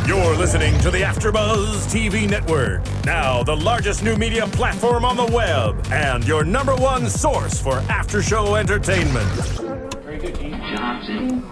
You're listening to the AfterBuzz TV Network, now the largest new media platform on the web, and your #1 source for after-show entertainment. Very good, Dean Johnson.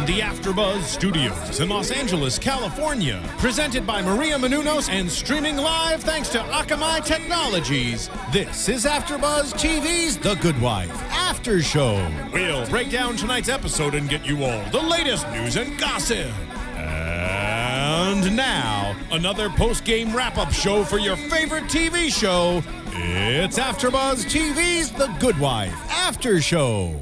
The AfterBuzz Studios in Los Angeles, California. Presented by Miriam Gonzalez and streaming live thanks to Akamai Technologies. This is AfterBuzz TV's The Good Wife After Show. We'll break down tonight's episode and get you all the latest news and gossip. And now, another post-game wrap-up show for your favorite TV show. It's AfterBuzz TV's The Good Wife After Show.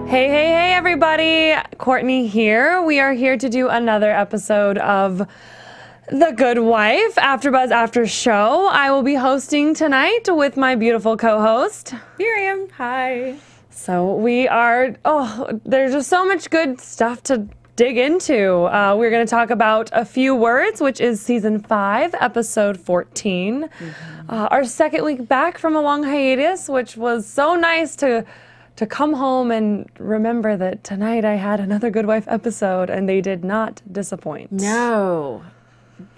Hey, everybody. Courtney here. We are here to do another episode of The Good Wife, AfterBuzz After Show. I will be hosting tonight with my beautiful co-host, Miriam. Hi. So we are, there's just so much good stuff to dig into. We're going to talk about A Few Words, which is Season 5, Episode 14. Our second week back from a long hiatus, which was so nice to come home and remember that tonight I had another Good Wife episode, and they did not disappoint. No.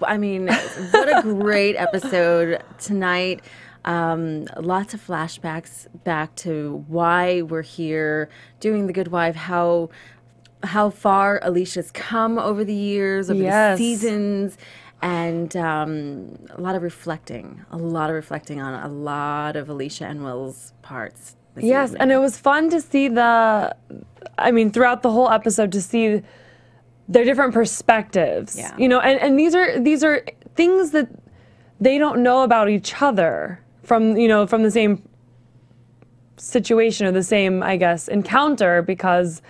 I mean, what a great episode tonight. Lots of flashbacks back to why we're here doing The Good Wife, how far Alicia's come over the years, over the seasons, and a lot of reflecting on a lot of Alicia and Will's parts. Yes, and it was fun to see throughout the whole episode, to see their different perspectives. Yeah. You know, and these are things that they don't know about each other from the same situation or the same, I guess, encounter, because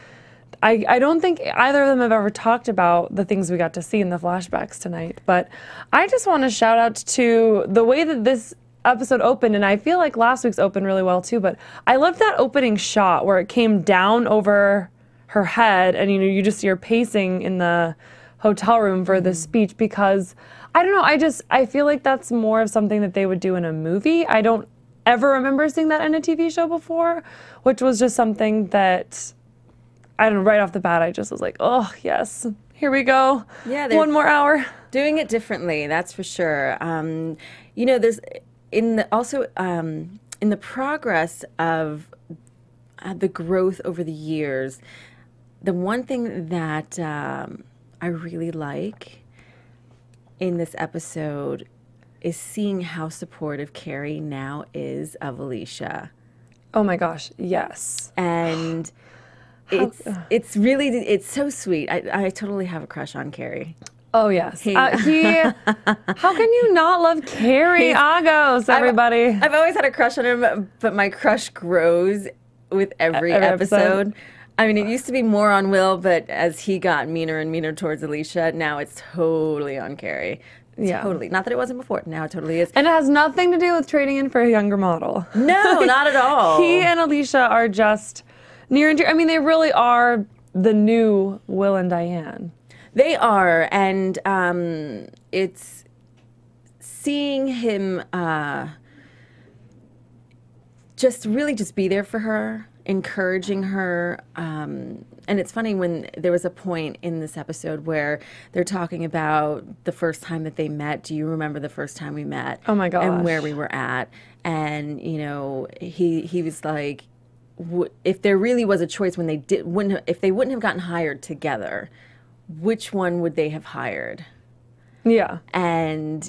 I don't think either of them have ever talked about the things we got to see in the flashbacks tonight. But I just want to shout out to the way that this episode opened, and I feel like last week's opened really well too, but I loved that opening shot where it came down over her head, and you just see her pacing in the hotel room for the speech, because I don't know, I feel like that's more of something that they would do in a movie. I don't ever remember seeing that in a TV show before, which was just something that, I don't know, right off the bat I just was like, oh yes, here we go. Yeah, one more hour. Doing it differently, that's for sure. There's in the progress of the growth over the years, the one thing that I really like in this episode is seeing how supportive Carrie now is of Alicia. Oh my gosh, yes. And it's so sweet. I totally have a crush on Carrie. Oh, yes. How can you not love Florrick-Agos, everybody? I've always had a crush on him, but my crush grows with every episode. I mean, it used to be more on Will, but as he got meaner and meaner towards Alicia, now it's totally on Carrie. Yeah. Totally. Not that it wasn't before. Now it totally is. And it has nothing to do with trading in for a younger model. No, not at all. He and Alicia are just near and dear. I mean, they really are the new Will and Diane. They are, and it's seeing him just be there for her, encouraging her. And it's funny, when there was a point in this episode where they're talking about the first time that they met. Do you remember the first time we met? Oh my gosh. And where we were at. And, he was like, if there really was a choice when if they wouldn't have gotten hired together, which one would they have hired? Yeah. And,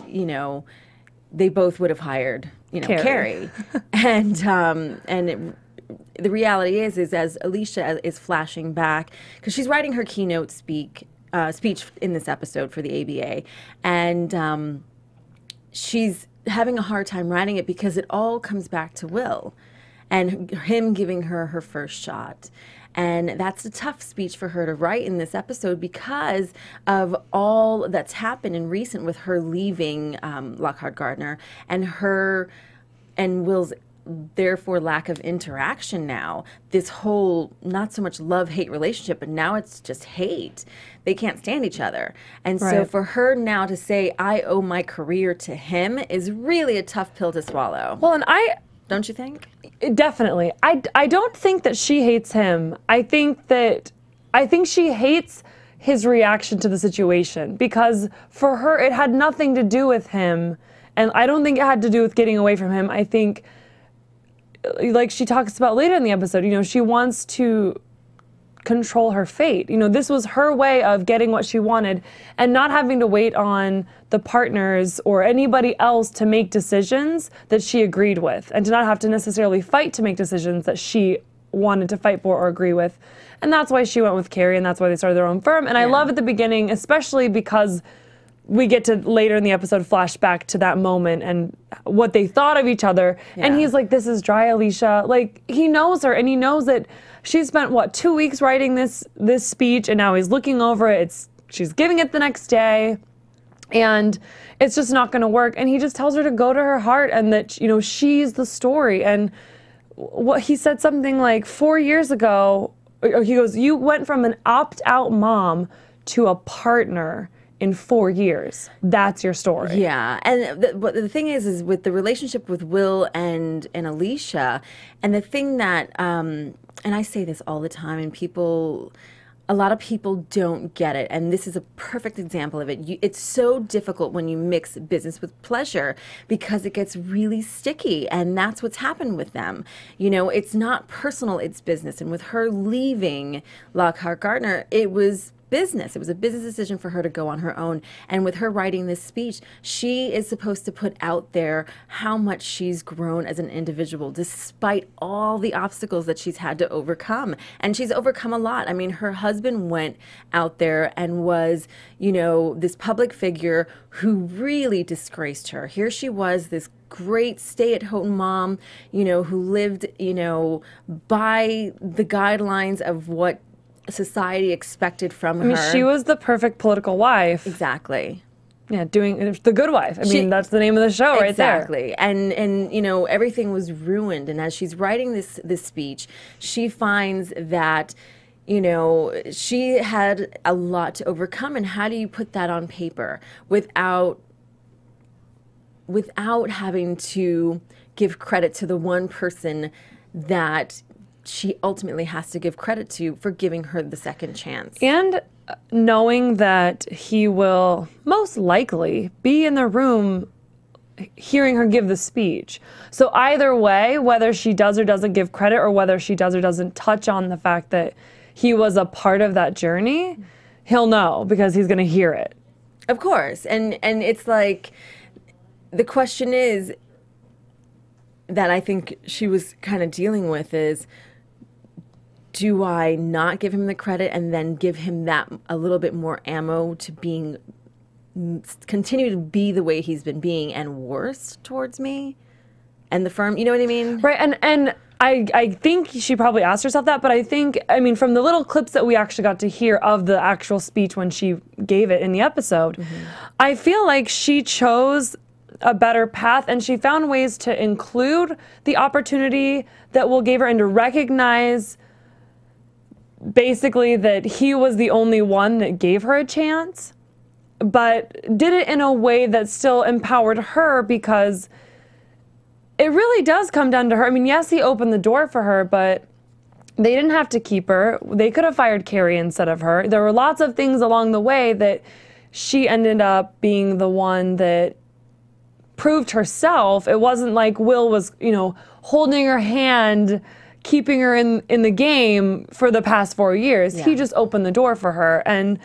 they both would have hired, Carrie. And the reality is as Alicia is flashing back, because she's writing her keynote speech in this episode for the ABA, and she's having a hard time writing it because it all comes back to Will and him giving her her first shot. And that's a tough speech for her to write in this episode because of all that's happened in recent with her leaving Lockhart-Gardner and Will's therefore lack of interaction now, this whole not so much love-hate relationship, but now it's just hate. They can't stand each other. And so for her now to say, I owe my career to him is really a tough pill to swallow. Well, and don't you think? Definitely. I don't think that she hates him. I think she hates his reaction to the situation, because for her it had nothing to do with him, and I don't think it had to do with getting away from him. I think, like she talks about later in the episode, you know, she wants to control her fate. You know, this was her way of getting what she wanted and not having to wait on the partners or anybody else to make decisions that she agreed with, and to not have to necessarily fight to make decisions that she wanted to fight for or agree with. And that's why she went with Carrie, and that's why they started their own firm. And I love at the beginning, especially because we get to later in the episode flash back to that moment and what they thought of each other. Yeah. And he's like, this is dry, Alicia. Like, he knows her, and he knows that she spent, 2 weeks writing this speech, and now he's looking over it. She's giving it the next day, and it's just not going to work. And he just tells her to go to her heart, and that, you know, she's the story. And what he said something like 4 years ago, he goes, you went from an opt-out mom to a partner in 4 years. That's your story. Yeah, and the thing is with the relationship with Will and Alicia, and the thing that, and I say this all the time, and a lot of people don't get it, and this is a perfect example of it. It's so difficult when you mix business with pleasure, because it gets really sticky, and that's what's happened with them. You know, it's not personal, it's business. And with her leaving Lockhart-Gardner, it was business. It was a business decision for her to go on her own. And with her writing this speech, she is supposed to put out there how much she's grown as an individual, despite all the obstacles that she's had to overcome. And she's overcome a lot. I mean, her husband went out there and was, you know, this public figure who really disgraced her. Here she was, this great stay-at-home mom, you know, who lived, you know, by the guidelines of what society expected from her. I mean, she was the perfect political wife. Exactly. Yeah, doing the good wife. I mean, that's the name of the show right there. Exactly. And you know, everything was ruined. And as she's writing this speech, she finds that, you know, she had a lot to overcome. And how do you put that on paper without having to give credit to the one person that she ultimately has to give credit to for giving her the second chance. And knowing that he will most likely be in the room hearing her give the speech. So either way, whether she does or doesn't give credit, or whether she does or doesn't touch on the fact that he was a part of that journey, he'll know, because he's going to hear it. Of course. And it's like, the question is that I think she was kind of dealing with is, do I not give him the credit and then give him that a little bit more ammo to continue to be the way he's been being, and worse towards me and the firm? You know what I mean? Right. And I think she probably asked herself that, but I mean, from the little clips that we actually got to hear of the actual speech when she gave it in the episode, I feel like she chose a better path, and she found ways to include the opportunity that Will gave her, and to recognize basically that he was the only one that gave her a chance, but did it in a way that still empowered her, because it really does come down to her. I mean, yes, he opened the door for her, but they didn't have to keep her. They could have fired Carrie instead of her. There were lots of things along the way that she ended up being the one that proved herself. It wasn't like Will was, you know, holding her hand, keeping her in the game for the past 4 years. Yeah. He just opened the door for her. And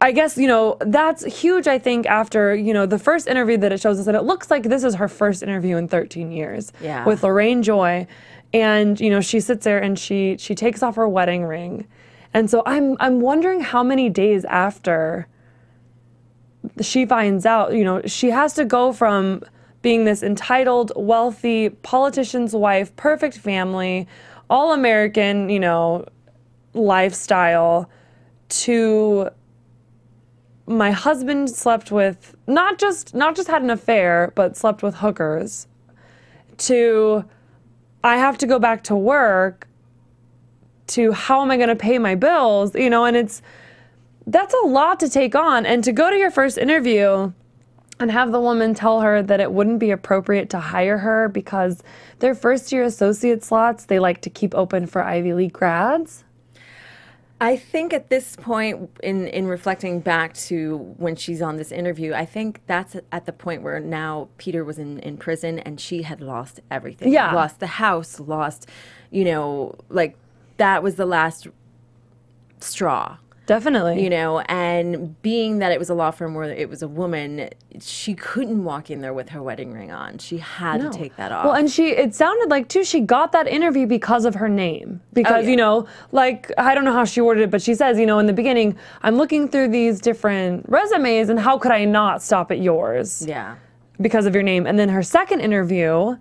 I guess, you know, that's huge, I think, after, you know, the first interview that it shows us, and it looks like this is her first interview in 13 years with Lorraine Joy. And, you know, she sits there and she takes off her wedding ring. And so I'm wondering how many days after she finds out, you know, she has to go from being this entitled, wealthy politician's wife, perfect family, all American, you know, lifestyle, to my husband slept with, not just had an affair, but slept with hookers. to I have to go back to work to how am I going to pay my bills, you know, and that's a lot to take on. And to go to your first interview and have the woman tell her that it wouldn't be appropriate to hire her because their first year associate slots, they like to keep open for Ivy League grads. I think at this point, in reflecting back to when she's on this interview, I think that's at the point where now Peter was in prison and she had lost everything. Yeah. Lost the house, lost, you know, like that was the last straw. Definitely. You know, and being that it was a law firm where it was a woman, she couldn't walk in there with her wedding ring on. She had to take that off. Well, and it sounded like, too, she got that interview because of her name. Because, you know, like, I don't know how she worded it, but she says, you know, in the beginning, I'm looking through these different resumes, and how could I not stop at yours? Yeah. Because of your name. And then her second interview,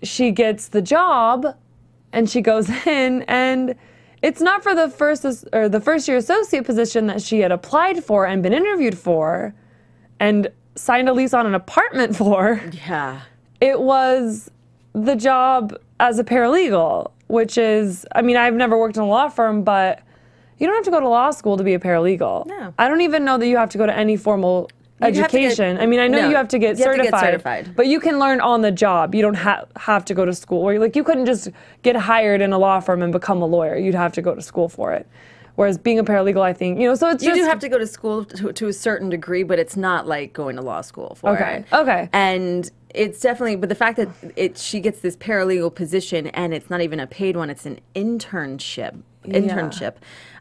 she gets the job, and she goes in, and it's not for the first year associate position that she had applied for and been interviewed for and signed a lease on an apartment for. Yeah. It was the job as a paralegal, which is, I mean, I've never worked in a law firm, but you don't have to go to law school to be a paralegal. No. I don't even know that you have to go to any formal education. I mean, I know you have to get certified, but you can learn on the job. You don't have to go to school. Or like you couldn't just get hired in a law firm and become a lawyer. You'd have to go to school for it. Whereas being a paralegal, I think, you know, so it's you do have to go to school to a certain degree, but it's not like going to law school for it. Okay. And it's definitely, but the fact that she gets this paralegal position and it's not even a paid one, it's an internship.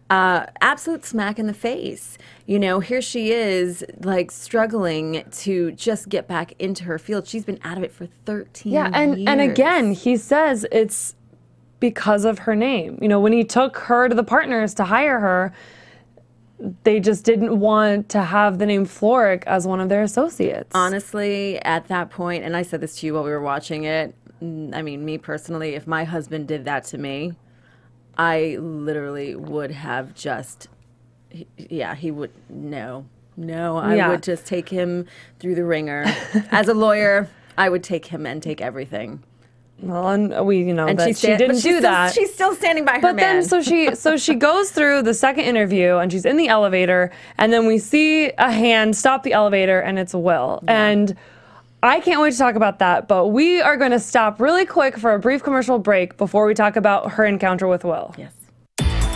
Absolute smack in the face. You know, here she is, like, struggling to just get back into her field. She's been out of it for 13 years. And again, he says it's because of her name. You know, when he took her to the partners to hire her, they just didn't want to have the name Florrick as one of their associates. Honestly, at that point, and I said this to you while we were watching it, I mean, me personally, if my husband did that to me, I literally would have just, he would, I would just take him through the ringer. As a lawyer, I would take him and take everything. Well, and we, you know, and that she didn't do that. She's still standing by her man. But then, so she goes through the second interview, and she's in the elevator, and then we see a hand stop the elevator, and it's Will. Yeah. And I can't wait to talk about that, but we are going to stop really quick for a brief commercial break before we talk about her encounter with Will. Yes.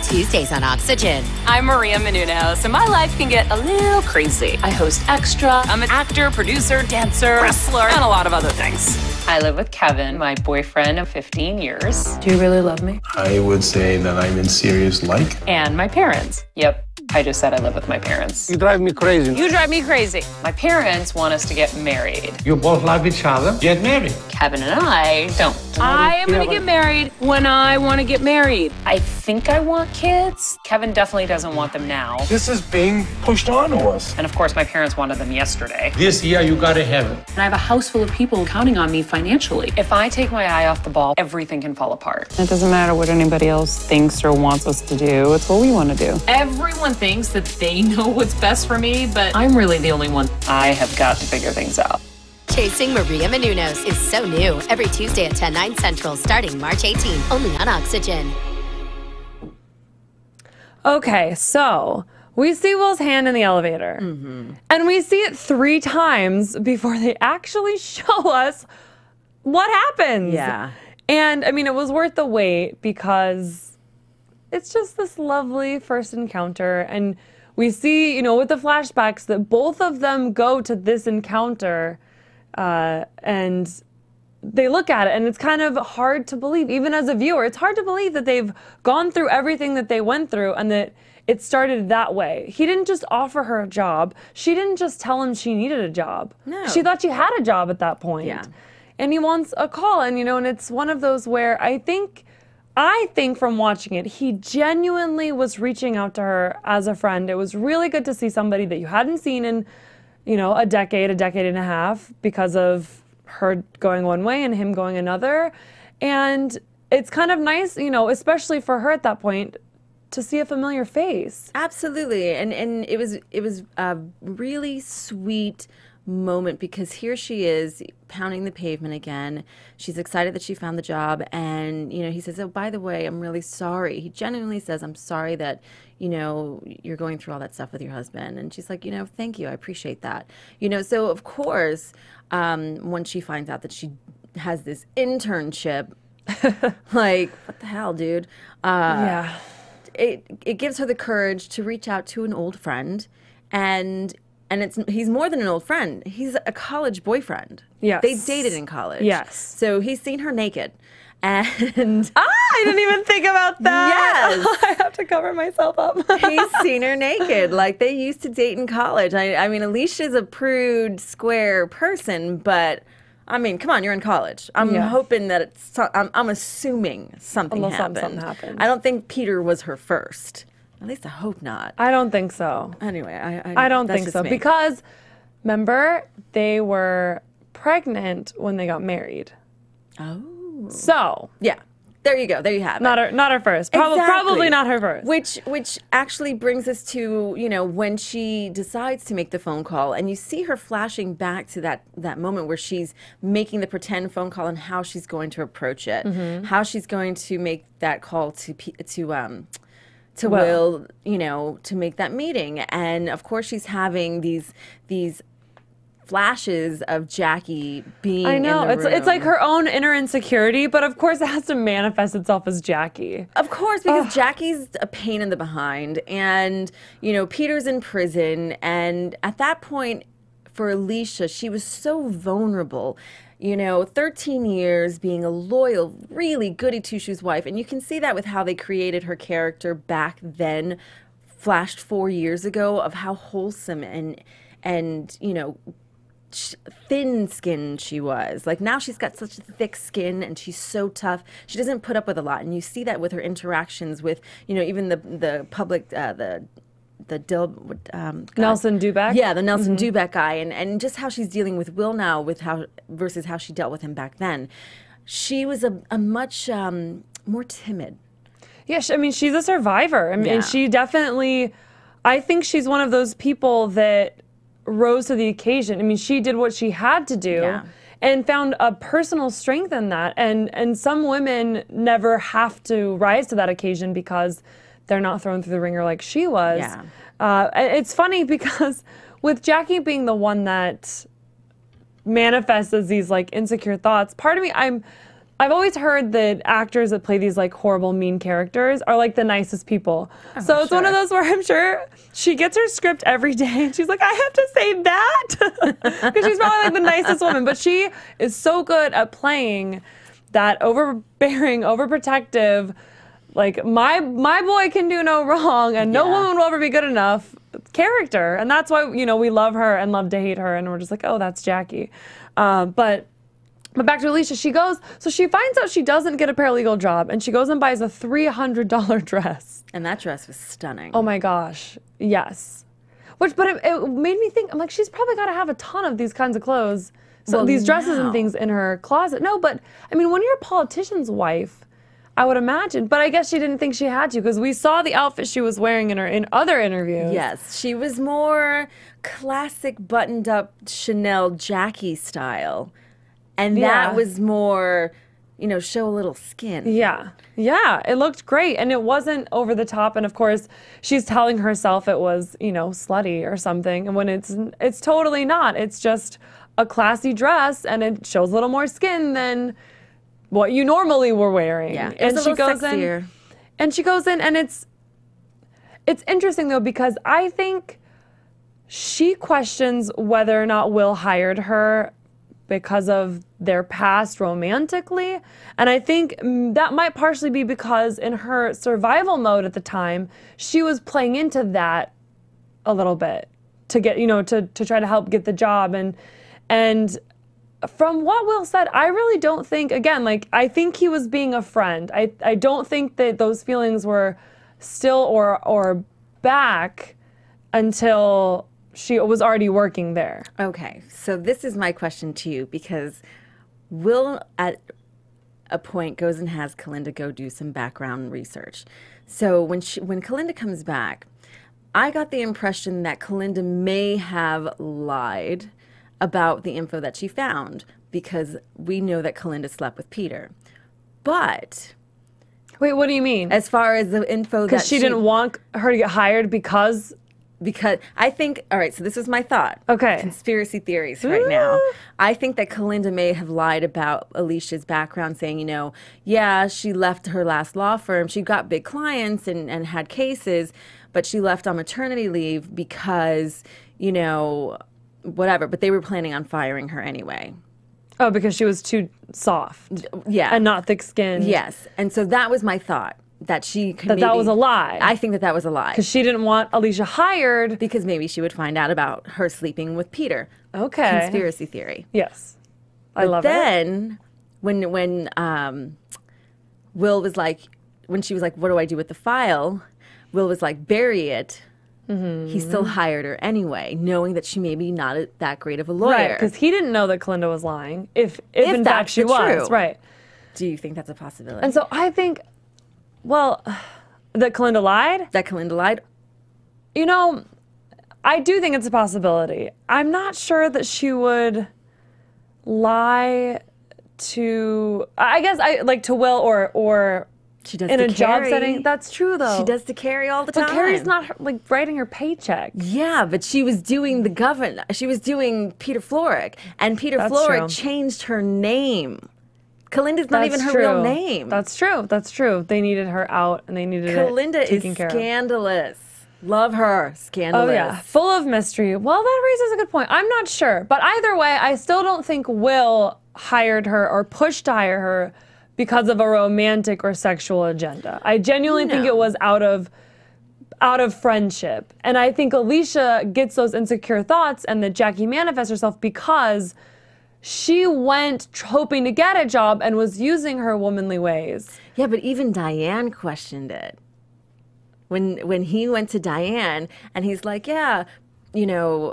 Tuesdays on Oxygen. I'm Miriam Gonzalez, and my life can get a little crazy. I host Extra. I'm an actor, producer, dancer, wrestler, and a lot of other things. I live with Kevin, my boyfriend of 15 years. Do you really love me? I would say that I'm in serious like. And my parents. Yep. I just said I live with my parents. You drive me crazy. You drive me crazy. My parents want us to get married. You both love each other. Get married. Kevin and I don't. I am going to get married when I want to get married. I think I want kids. Kevin definitely doesn't want them now. This is being pushed on to us. And of course, my parents wanted them yesterday. This year, you gotta have it. And I have a house full of people counting on me financially. If I take my eye off the ball, everything can fall apart. It doesn't matter what anybody else thinks or wants us to do. It's what we want to do. Everyone thinks that they know what's best for me, but I'm really the only one. I have got to figure things out. Chasing Miriam Gonzalez is so new. Every Tuesday at 10, 9 Central, starting March 18, only on Oxygen. Okay, so we see Will's hand in the elevator. And we see it 3 times before they actually show us what happens. Yeah. And, I mean, it was worth the wait because it's just this lovely first encounter. And we see, you know, with the flashbacks that both of them go to this encounter and they look at it, and it's kind of hard to believe, even as a viewer. It's hard to believe that they've gone through everything that they went through and that it started that way. He didn't just offer her a job. She didn't just tell him she needed a job. No. She thought she had a job at that point. Yeah. And he wants a call, and, you know, and it's one of those where I think from watching it, he genuinely was reaching out to her as a friend. It was really good to see somebody that you hadn't seen in, you know, a decade and a half because of her going one way and him going another. And it's kind of nice, you know, especially for her at that point, to see a familiar face. Absolutely. And it was a really sweet moment, because here she is pounding the pavement again. She's excited that she found the job, and he says, "Oh, by the way, I'm really sorry." He genuinely says, "I'm sorry that you're going through all that stuff with your husband." And she's like, "Thank you, I appreciate that." So of course, when she finds out that she has this internship, like, what the hell, dude? Yeah. It gives her the courage to reach out to an old friend, and he's more than an old friend. He's a college boyfriend. Yes. They dated in college. Yes. So he's seen her naked. And I didn't even think about that. Yes. I have to cover myself up. He's seen her naked. Like, they used to date in college. I mean, Alicia's a prude, square person, but I mean, come on, you're in college. I'm hoping that I'm assuming something happened. Something happened. I don't think Peter was her first. At least I hope not. I don't think so. Anyway, I don't think so. Because, remember, they were pregnant when they got married. Oh. So. Yeah. There you go. There you have it. Not her first. Probably not her first. Which actually brings us to, when she decides to make the phone call, and you see her flashing back to that moment where she's making the pretend phone call and how she's going to approach it, how she's going to make that call to Will, to make that meeting. And of course she's having these flashes of Jackie being in the room. It's like her own inner insecurity, but of course it has to manifest itself as Jackie. Of course, because Jackie's a pain in the behind, and Peter's in prison, and at that point for Alicia, she was so vulnerable. 13 years being a loyal, really goody two-shoes wife, and you can see that with how they created her character back then, flashed 4 years ago, of how wholesome and thin-skinned she was. Like, now she's got such thick skin and she's so tough. She doesn't put up with a lot, and you see that with her interactions with even the public Nelson Dubeck. Yeah, the Nelson Dubeck guy, and just how she's dealing with Will now versus how she dealt with him back then. She was a much more timid. Yeah, she's a survivor. And she definitely, I think she's one of those people that rose to the occasion. She did what she had to do and found a personal strength in that. And some women never have to rise to that occasion because they're not thrown through the ringer like she was. Yeah. It's funny because with Jackie being the one that manifests as these like insecure thoughts, part of me, I've always heard that actors that play these like horrible, mean characters are like the nicest people. So it's one of those where I'm sure she gets her script every day and she's like, I have to say that, because she's probably like the nicest woman. But she is so good at playing that overbearing, overprotective, like my boy can do no wrong and no woman will ever be good enough character. And that's why, we love her and love to hate her, and we're just like, oh, that's Jackie. But back to Alicia, she finds out she doesn't get a paralegal job, and she goes and buys a $300 dress. And that dress was stunning. Oh my gosh, yes. But it made me think, I'm like, she's probably got to have a ton of these kinds of clothes, these dresses and things in her closet. No, but when you're a politician's wife, I would imagine, but I guess she didn't think she had to, because we saw the outfit she was wearing in other interviews. Yes, she was more classic buttoned-up Chanel Jackie style. And that was more, show a little skin. Yeah. Yeah, it looked great. And it wasn't over the top. And of course, she's telling herself it was, slutty or something. And when it's totally not. It's just a classy dress, and it shows a little more skin than what you normally were wearing. Yeah, and she goes sexier. And it's interesting though, because I think she questions whether or not Will hired her because of their past romantically. And I think that might partially be because in her survival mode at the time, she was playing into that a little bit to get, to try to help get the job. And from what Will said, I really don't think, again, like, I think he was being a friend. I don't think that those feelings were still or back until she was already working there. Okay, so this is my question to you, because Will at a point goes and has Kalinda go do some background research. So when Kalinda comes back, I got the impression that Kalinda may have lied about the info that she found, because we know that Kalinda slept with Peter. But wait, what do you mean? As far as the info that she didn't want her to get hired because I think, all right, so this is my thought. Okay. Conspiracy theories right now. I think that Kalinda may have lied about Alicia's background, saying, you know, yeah, she left her last law firm. She got big clients and had cases, but she left on maternity leave because, you know, whatever. But they were planning on firing her anyway. Oh, because she was too soft. Yeah. And not thick-skinned. Yes. And so that was my thought. That she could that was a lie. I think that was a lie. Because she didn't want Alicia hired. Because maybe she would find out about her sleeping with Peter. Okay. Conspiracy theory. Yes. I love it. Then, when Will was like, when she was like, what do I do with the file? Will was like, bury it. Mm-hmm. He still hired her anyway, knowing that she may be not that great of a lawyer. Right, because he didn't know that Kalinda was lying. If in fact she was. True. Right. Do you think that's a possibility? And so I think... Well, that Kalinda lied? That Kalinda lied? You know, I do think it's a possibility. I'm not sure that she would lie to, I guess, to Will or she does in a to job Carrie. setting. That's true, though. She does to Carrie all the time. But Carrie's not, writing her paycheck. Yeah, but she was doing the governor. She was doing Peter Florrick. And Peter Florrick changed her name. Kalinda's not even her real name. That's true. That's true. They needed her out, and they needed Kalinda it taken care of. Scandalous. Love her. Scandalous. Oh, yeah. Full of mystery. Well, that raises a good point. I'm not sure. But either way, I still don't think Will hired her or pushed to hire her because of a romantic or sexual agenda. I genuinely think it was out of friendship. And I think Alicia gets those insecure thoughts and that Jackie manifests herself because she went hoping to get a job and was using her womanly ways. Yeah, but even Diane questioned it. When he went to Diane and he's like, yeah, you know,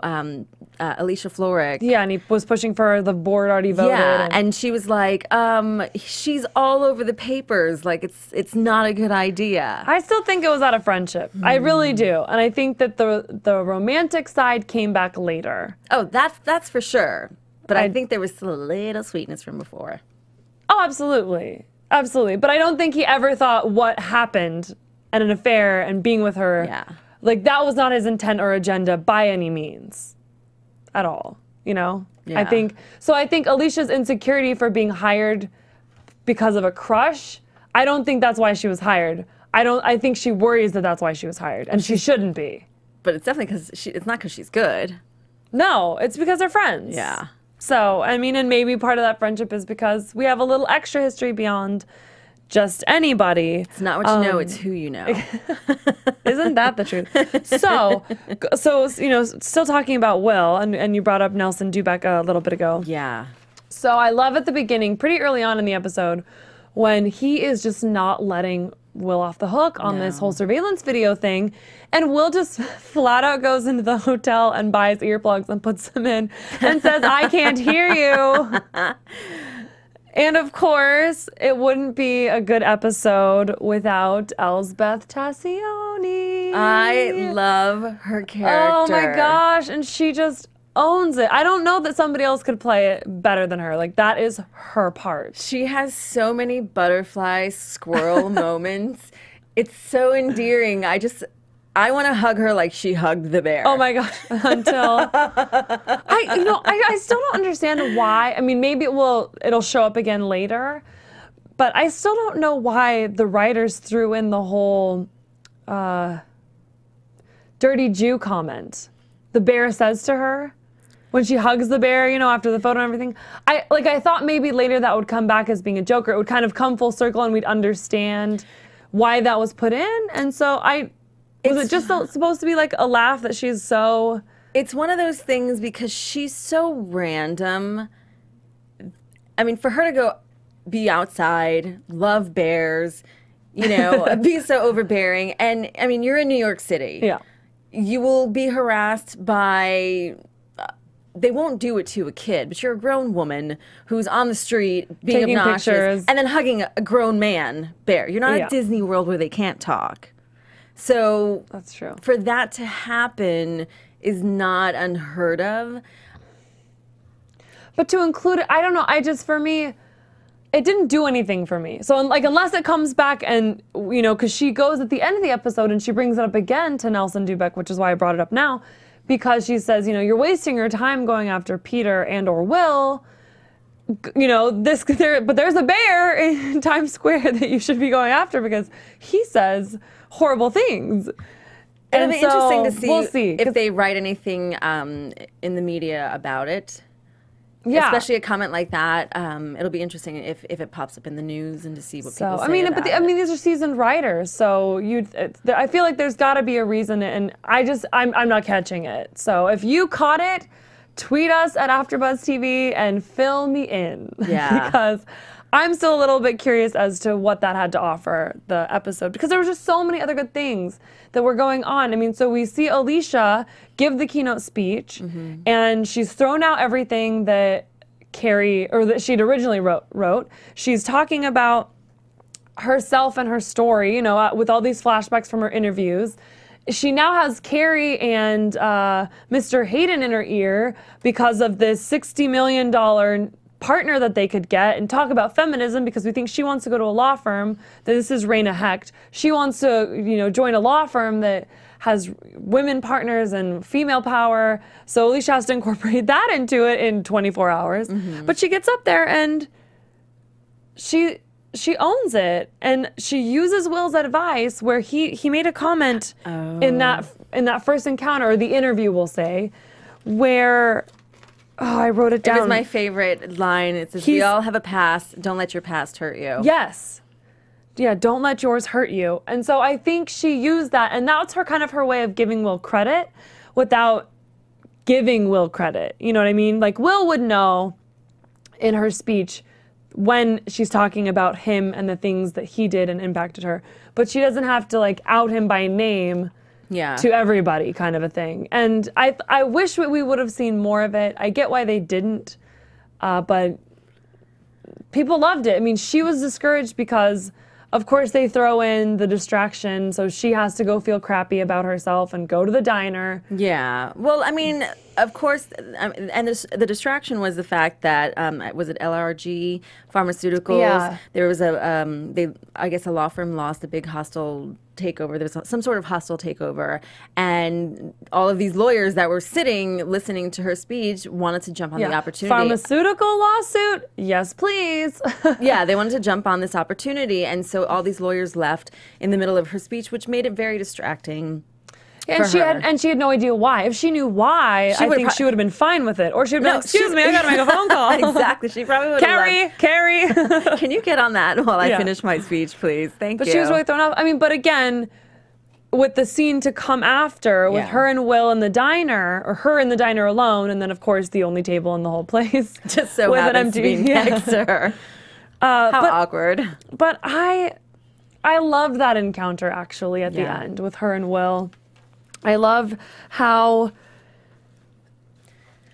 Alicia Florrick. Yeah, and he was pushing for the board already voted. Yeah, and she was like, she's all over the papers. Like, it's not a good idea. I still think it was out of friendship. I really do. And I think that the romantic side came back later. Oh, that's for sure. But I think there was still a little sweetness from before. Oh, absolutely. Absolutely. But I don't think he ever thought what happened and an affair and being with her. Yeah. That was not his intent or agenda by any means. At all. You know? Yeah. I think Alicia's insecurity for being hired because of a crush, I don't think that's why she was hired. I think she worries that that's why she was hired. And she shouldn't be. But it's definitely it's not because she's good. No, it's because they're friends. Yeah. So, I mean, and maybe part of that friendship is because we have a little extra history beyond just anybody. It's not what you know, it's who you know. Isn't that the truth? So, you know, still talking about Will, and you brought up Nelson Dubeck a little bit ago. Yeah. So I love at the beginning, pretty early on in the episode, when he is just not letting Will off the hook on this whole surveillance video thing. And Will just flat out goes into the hotel and buys earplugs and puts them in and says, I can't hear you. And of course, it wouldn't be a good episode without Elsbeth Tassioni. I love her character. Oh my gosh. And she just owns it. I don't know that somebody else could play it better than her. That is her part. She has so many butterfly squirrel moments. It's so endearing. I want to hug her like she hugged the bear. Oh my gosh. Until I still don't understand why. I mean, maybe it'll show up again later, but I still don't know why the writers threw in the whole dirty Jew comment. The bear says to her when she hugs the bear, you know, after the photo and everything. I thought maybe later that would come back as being a joke, or it would kind of come full circle and we'd understand why that was put in. And so was it just supposed to be like a laugh that she's so... It's one of those things because she's so random. I mean, for her to go be outside, love bears, you know, be so overbearing. And I mean, you're in New York City. Yeah. You will be harassed by... They won't do it to a kid, but you're a grown woman who's on the street being taking obnoxious pictures. And then hugging a grown man bear. You're not at Disney World where they can't talk. So that's true. For that to happen is not unheard of. But to include it, I don't know. For me, it didn't do anything for me. So like, unless it comes back and, because she goes at the end of the episode and she brings it up again to Nelson Dubeck, which is why I brought it up now, because she says, you're wasting your time going after Peter and or Will. But there's a bear in Times Square that you should be going after because he says horrible things. It'll be interesting to see, we'll see if they write anything in the media about it. Yeah. Especially a comment like that. It'll be interesting if it pops up in the news and to see what people say about it. These are seasoned writers, so I feel like there's got to be a reason, and I'm not catching it. So if you caught it, tweet us at AfterBuzz TV and fill me in. Yeah. Because I'm still a little bit curious as to what that had to offer, the episode, because there were just so many other good things that were going on. So we see Alicia give the keynote speech, and she's thrown out everything that that she'd originally wrote. She's talking about herself and her story, with all these flashbacks from her interviews. She now has Carrie and Mr. Hayden in her ear because of this $60 million partner that they could get, and talk about feminism because we think she wants to go to a law firm. This is Raina Hecht. She wants to, join a law firm that has women partners and female power. So Alicia has to incorporate that into it in 24 hours. But she gets up there and she owns it, and she uses Will's advice where he made a comment in that first encounter, or the interview, we'll say, where. Oh, I wrote it down. It was my favorite line. It says, we all have a past. Don't let your past hurt you. Yes. Yeah, don't let yours hurt you. And so I think she used that, and that's her way of giving Will credit without giving Will credit. You know what I mean? Like, Will would know in her speech when she's talking about him and the things that he did and impacted her. But she doesn't have to, out him by name. Yeah. To everybody, kind of a thing. And I wish we would have seen more of it. I get why they didn't, but people loved it. She was discouraged because, of course, they throw in the distraction, so she has to go feel crappy about herself and go to the diner. Yeah. Well, of course, and the distraction was the fact that, was it LRG Pharmaceuticals? Yeah. There was I guess a law firm lost a big hostile takeover. There was some sort of hostile takeover, and all of these lawyers that were sitting listening to her speech wanted to jump on the opportunity. Pharmaceutical lawsuit? Yes, please. Yeah, they wanted to jump on this opportunity, and so all these lawyers left in the middle of her speech, which made it very distracting. And she had no idea why. If she knew why, I think she would have been fine with it. Or she would have been, excuse me, I got to make a phone call. Exactly. She probably would have Carrie. Can you get on that while I finish my speech, please? Thank you. But she was really thrown off. But again, with the scene to come after, with her and Will in the diner, or her in the diner alone, and then, of course, the only table in the whole place. Just so happens to be next to her. How awkward. But I loved that encounter, actually, at the end with her and Will. I love how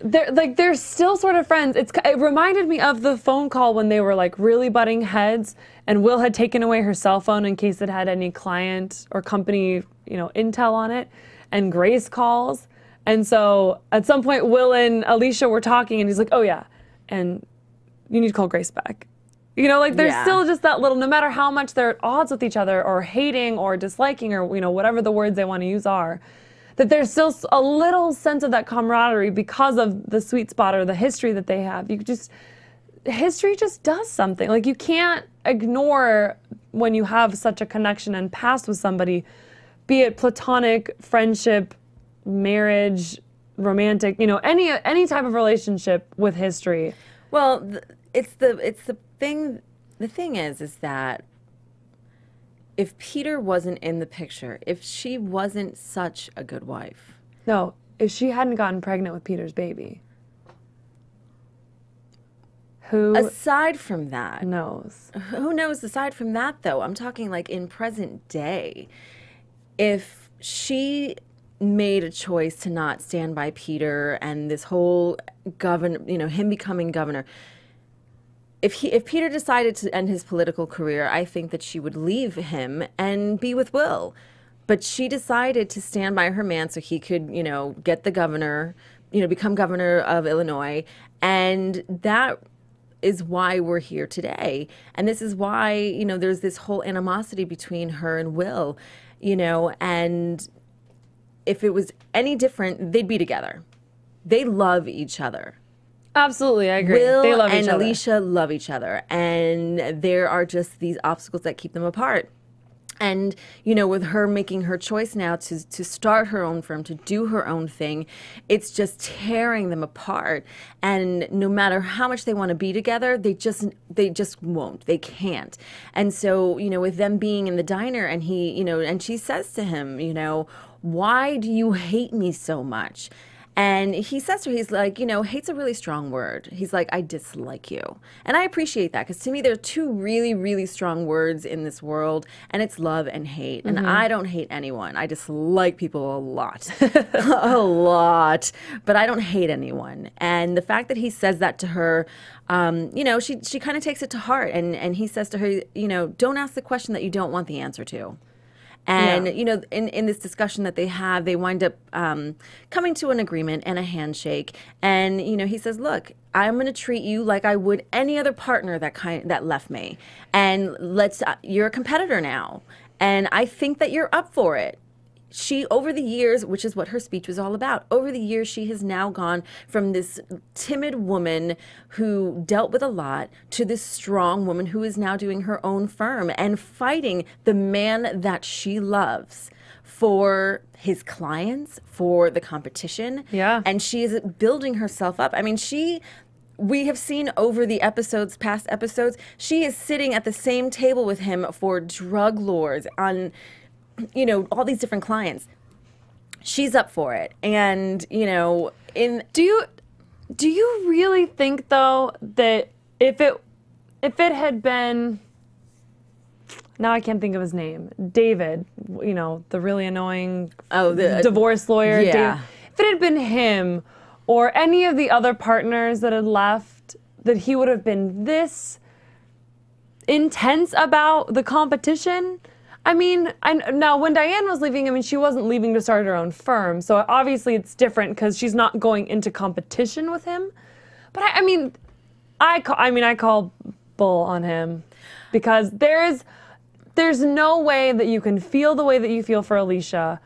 they're still sort of friends. It reminded me of the phone call when they were really butting heads, and Will had taken away her cell phone in case it had any client or company, intel on it, and Grace calls. And so at some point, Will and Alicia were talking, and he's like, "Oh yeah, and you need to call Grace back." There's still just that little, no matter how much they're at odds with each other or hating or disliking or, whatever the words they want to use are, that there's still a little sense of that camaraderie because of the sweet spot or the history that they have. History just does something. You can't ignore when you have such a connection and past with somebody, be it platonic, friendship, marriage, romantic, any type of relationship with history. Well, the thing is that if Peter wasn't in the picture, if she wasn't such a good wife. No, if she hadn't gotten pregnant with Peter's baby. Who aside from that knows? Who knows aside from that, though? I'm talking in present day. If she made a choice to not stand by Peter and this whole governor, him becoming governor, if Peter decided to end his political career, I think that she would leave him and be with Will. But she decided to stand by her man so he could, get the governor become governor of Illinois. And that is why we're here today. And this is why, there's this whole animosity between her and Will, and if it was any different, they'd be together. They love each other. Absolutely, I agree. Will they love and each other. Alicia love each other. And there are just these obstacles that keep them apart. And, with her making her choice now to start her own firm, to do her own thing, it's just tearing them apart. And no matter how much they want to be together, they just won't. They can't. And so, with them being in the diner and and she says to him, why do you hate me so much? And he says to her, he's like, hate's a really strong word. He's like, I dislike you. And I appreciate that because to me, there are two really, really strong words in this world, and it's love and hate. And I don't hate anyone. I dislike people a lot, a lot, but I don't hate anyone. And the fact that he says that to her, she kind of takes it to heart. And he says to her, don't ask the question that you don't want the answer to. And, in this discussion that they have, they wind up coming to an agreement and a handshake. And, he says, look, I'm going to treat you like I would any other partner that left me. And you're a competitor now. And I think that you're up for it. She, over the years, which is what her speech was all about, over the years, she has now gone from this timid woman who dealt with a lot to this strong woman who is now doing her own firm and fighting the man that she loves for his clients, for the competition. Yeah. And she is building herself up. I mean, we have seen over the past episodes, she is sitting at the same table with him for drug lords on all these different clients. She's up for it. And, do you really think though that if it had been, now I can't think of his name, David, the really annoying divorce lawyer, yeah. David, if it had been him or any of the other partners that had left, that he would have been this intense about the competition? I mean, now when Diane was leaving, she wasn't leaving to start her own firm. So obviously it's different because she's not going into competition with him. But I call bull on him because there's no way that you can feel the way that you feel for Alicia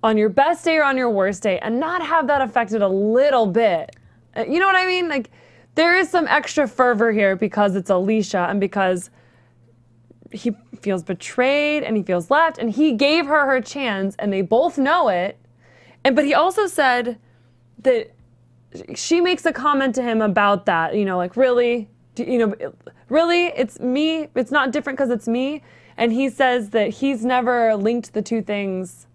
on your best day or on your worst day and not have that affected a little bit. You know what I mean? Like, there is some extra fervor here because it's Alicia and because he feels betrayed and he feels left and he gave her chance and they both know it. But he also said that she makes a comment to him about that, really, really, it's me. It's not different because it's me. And he says that he's never linked the two things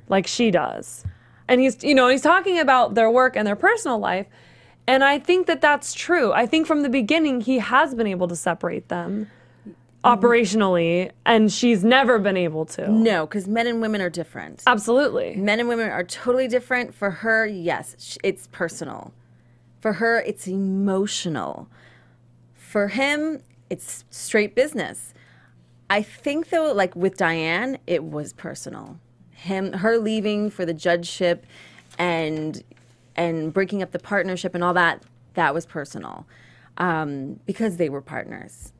like she does. And he's talking about their work and their personal life. And I think that that's true. I think from the beginning, he has been able to separate them operationally, and she's never been able to. No, because men and women are different. Absolutely. Men and women are totally different. For her, yes, it's personal. For her, it's emotional. For him, it's straight business. I think, though, like with Diane, it was personal. Her leaving for the judgeship and breaking up the partnership and all that was personal because they were partners.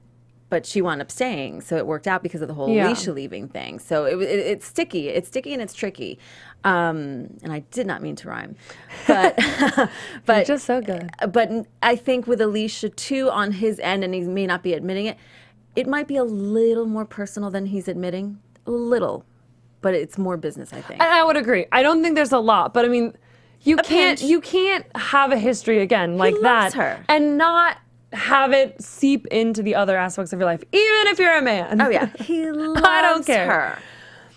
But she wound up staying, so it worked out because of the whole Alicia leaving thing. So it's sticky. It's sticky and it's tricky. And I did not mean to rhyme. But You're just so good. But I think with Alicia, too, on his end, and he may not be admitting it, it might be a little more personal than he's admitting. A little. But it's more business, I think. And I would agree. I don't think there's a lot. But, you can't have a history again like that. Her. And not have it seep into the other aspects of your life, even if you're a man. Oh, yeah. He loves I don't care. her.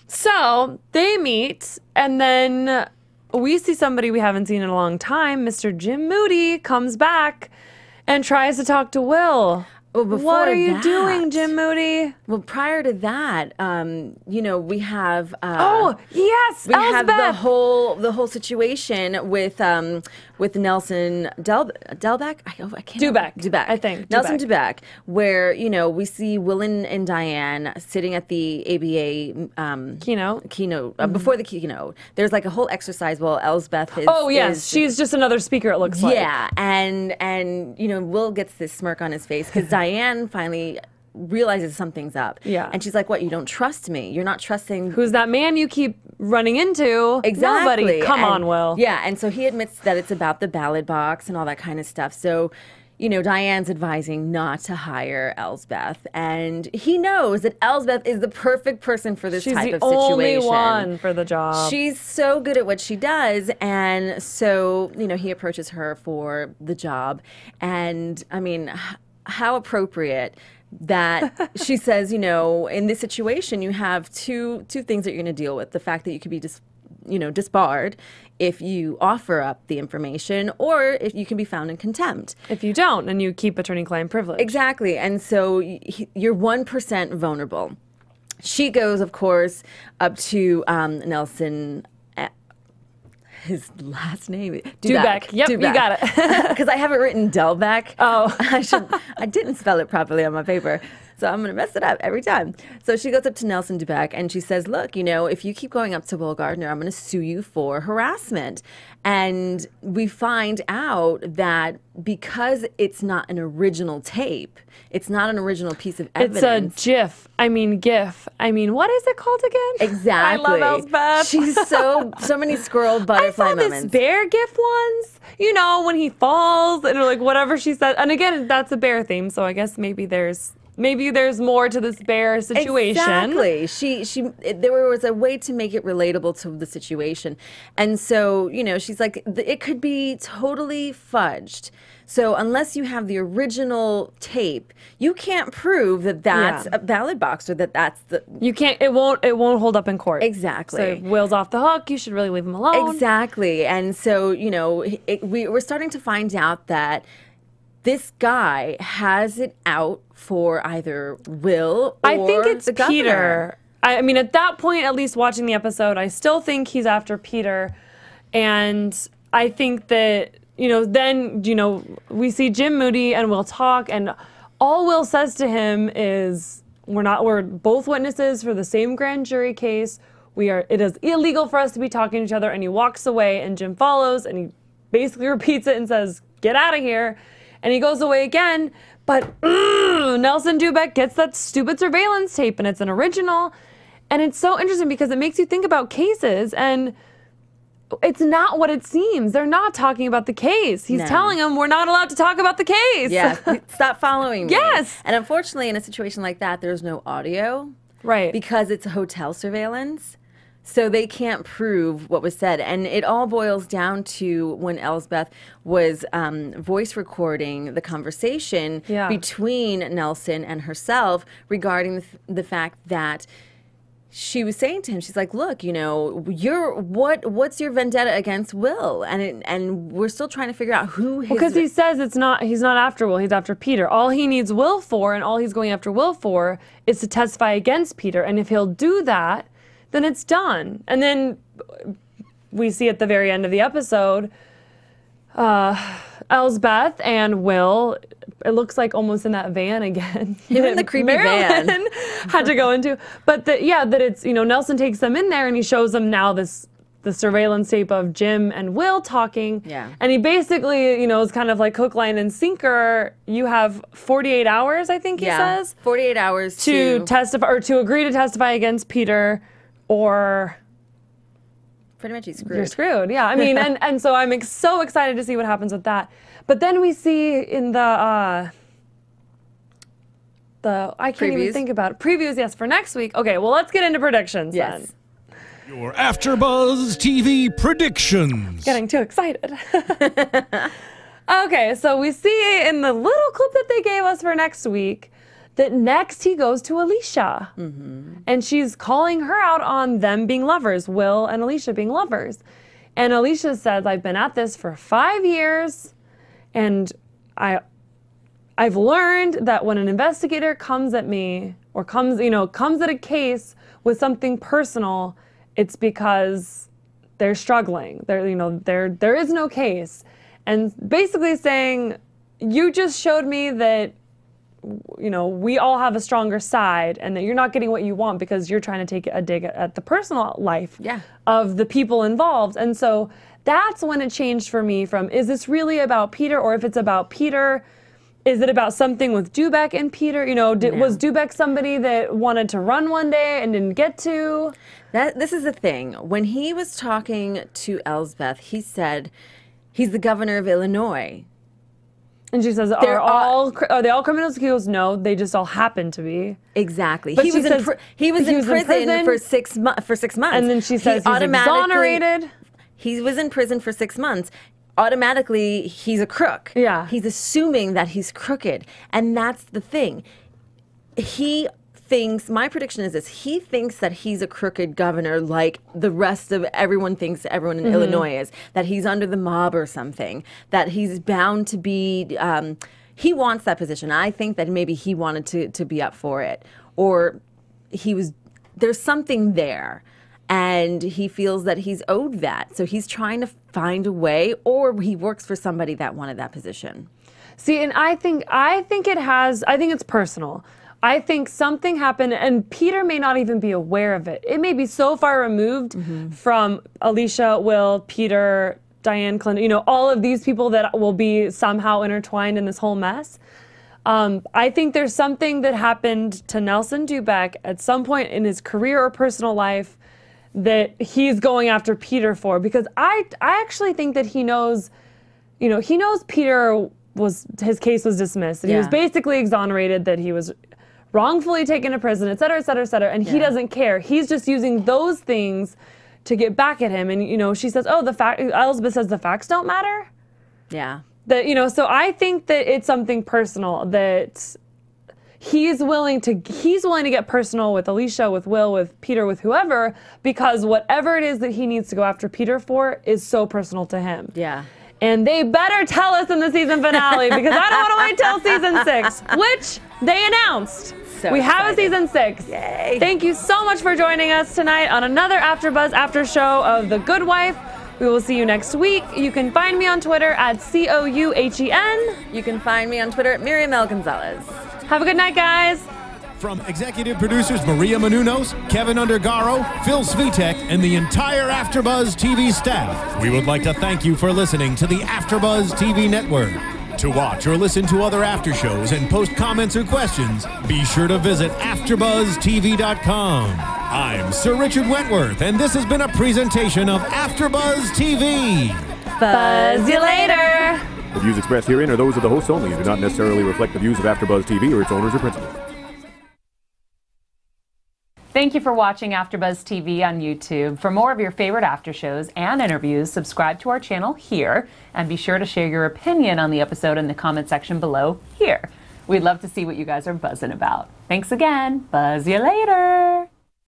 So they meet, and then we see somebody we haven't seen in a long time. Mr. Jim Moody comes back and tries to talk to Will. Well, before what are you that- doing, Jim Moody? Well, prior to that, you know, we have Oh, yes, we have the Elsbeth. whole situation with Nelson Dubeck. I can't Dubeck, I think. Nelson Dubeck, where you know we see Will and Diane sitting at the ABA keynote before the keynote. There's like a whole exercise while Elsbeth is. Oh yes, she's just another speaker. It looks like. Yeah, and you know Will gets this smirk on his face because Diane finally realizes something's up. Yeah. And she's like, what, you don't trust me? You're not trusting... Who's that man you keep running into? Exactly. Nobody. Come on, Will. Yeah, and so he admits that it's about the ballot box and all that kind of stuff. So, you know, Diane's advising not to hire Elsbeth. And he knows that Elsbeth is the perfect person for this type of situation. She's the only one for the job. She's so good at what she does. And so, you know, he approaches her for the job. And, I mean, how appropriate that she says, you know, in this situation, you have two things that you're going to deal with. The fact that you could be disbarred if you offer up the information, or if you can be found in contempt. If you don't, and you keep attorney-client privilege. Exactly. And so you're 1% vulnerable. She goes, of course, up to Nelson. His last name, Dubeck. Yep, Dubeck. you got it. Because I have it written Delbeck. Oh. I didn't spell it properly on my paper, so I'm going to mess it up every time. So she goes up to Nelson Dubeck and she says, look, you know, if you keep going up to Will Gardner, I'm going to sue you for harassment. And we find out that because it's not an original tape, it's not an original piece of evidence. It's a GIF. GIF. What is it called again? Exactly. I love Elsbeth. She's so many squirrel butterfly moments. I saw this bear GIF once. You know, when he falls and like whatever she said. And again, that's a bear theme, so I guess maybe there's more to this bear situation. Exactly. There was a way to make it relatable to the situation. And so, you know, she's like, it could be totally fudged. So unless you have the original tape, you can't prove that that's a ballot box or that that's the... You can't, it won't hold up in court. Exactly. So if Will's off the hook, you should really leave him alone. Exactly. And so, you know, we're starting to find out that this guy has it out for either Will or I think it's the governor. Peter. I mean, at that point, at least watching the episode, I still think he's after Peter. And I think that, you know, then, you know, we see Jim Moody and Will talk, and all Will says to him is, we're both witnesses for the same grand jury case. It is illegal for us to be talking to each other. And he walks away, and Jim follows, and he basically repeats it and says, get out of here. And he goes away again, but Nelson Dubeck gets that stupid surveillance tape, and it's an original. And it's so interesting because it makes you think about cases, and it's not what it seems. They're not talking about the case. He's telling them we're not allowed to talk about the case. Yeah, stop following me. Yes. And unfortunately, in a situation like that, there's no audio. Right. Because it's hotel surveillance. So they can't prove what was said. And it all boils down to when Elsbeth was voice recording the conversation between Nelson and herself regarding the fact that she was saying to him, she's like, look, you know, what's your vendetta against Will? And we're still trying to figure out who his... Because he says he's not after Will, he's after Peter. All he needs Will for, and all he's going after Will for, is to testify against Peter. And if he'll do that, then it's done. And then we see at the very end of the episode, Elsbeth and Will, it looks like almost in that van again. Him in the creepy Marilyn van. had to go into. But that it's, you know, Nelson takes them in there and he shows them now the surveillance tape of Jim and Will talking. Yeah. And he basically, you know, is kind of like hook, line, and sinker. You have 48 hours, I think he says. 48 hours to testify, or to agree to testify against Peter, or pretty much he's screwed. You're screwed, yeah. I mean, and so I'm so excited to see what happens with that. But then we see in the I can't even think about it. Previews, yes, for next week. Okay, well, let's get into predictions then. Your AfterBuzz TV predictions. Getting too excited. Okay, so we see in the little clip that they gave us for next week that next he goes to Alicia. And she's calling her out on them being lovers, Will and Alicia being lovers. And Alicia says, I've been at this for 5 years, and I've learned that when an investigator comes at me or comes at a case with something personal, it's because they're struggling. There is no case. And basically saying, you just showed me that, we all have a stronger side and that you're not getting what you want because you're trying to take a dig at the personal life of the people involved. And so that's when it changed for me from, is this really about Peter? Or if it's about Peter, is it about something with Dubeck and Peter? Was Dubeck somebody that wanted to run one day and didn't get to? This is the thing. When he was talking to Elsbeth, he said, he's the governor of Illinois. And she says, are they all criminals? He goes, no, they just all happen to be. Exactly. But he was in prison for 6 months. And then she says he's exonerated. He was in prison for 6 months. Automatically, he's a crook. Yeah. He's assuming that he's crooked. And that's the thing. He thinks, my prediction is this, he thinks that he's a crooked governor like the rest of everyone thinks everyone in Illinois is, that he's under the mob or something, that he's bound to be, he wants that position. I think that maybe he wanted to be up for it, or there's something there. And he feels that he's owed that. So he's trying to find a way, or he works for somebody that wanted that position. See, and I think it's personal. I think something happened, and Peter may not even be aware of it. It may be so far removed from Alicia, Will, Peter, Diane, Clinton, all of these people that will be somehow intertwined in this whole mess. I think there's something that happened to Nelson Dubeck at some point in his career or personal life that he's going after Peter for, because I actually think that he knows Peter his case was dismissed, that he was basically exonerated, that he was wrongfully taken to prison, et cetera, et cetera, et cetera, and he doesn't care. He's just using those things to get back at him. And she says, Elizabeth says the facts don't matter. Yeah. That so I think that it's something personal, that he's willing to get personal with Alicia, with Will, with Peter, with whoever, because whatever it is that he needs to go after Peter for is so personal to him. Yeah. And they better tell us in the season finale, because I don't want to wait till season 6, which they announced. So we have a season 6. Yay. Thank you so much for joining us tonight on another AfterBuzz after show of The Good Wife. We will see you next week. You can find me on Twitter at COUHEN. You can find me on Twitter at Miriam Gonzalez. Have a good night, guys. From executive producers Maria Menounos, Kevin Undergaro, Phil Svitek, and the entire AfterBuzz TV staff, we would like to thank you for listening to the AfterBuzz TV network. To watch or listen to other after shows and post comments or questions, be sure to visit AfterBuzzTV.com. I'm Sir Richard Wentworth, and this has been a presentation of AfterBuzz TV. Buzz you later. The views expressed herein are those of the hosts only and do not necessarily reflect the views of AfterBuzz TV or its owners or principals. Thank you for watching AfterBuzz TV on YouTube. For more of your favorite after shows and interviews, subscribe to our channel here, and be sure to share your opinion on the episode in the comment section below here. We'd love to see what you guys are buzzing about. Thanks again. Buzz you later.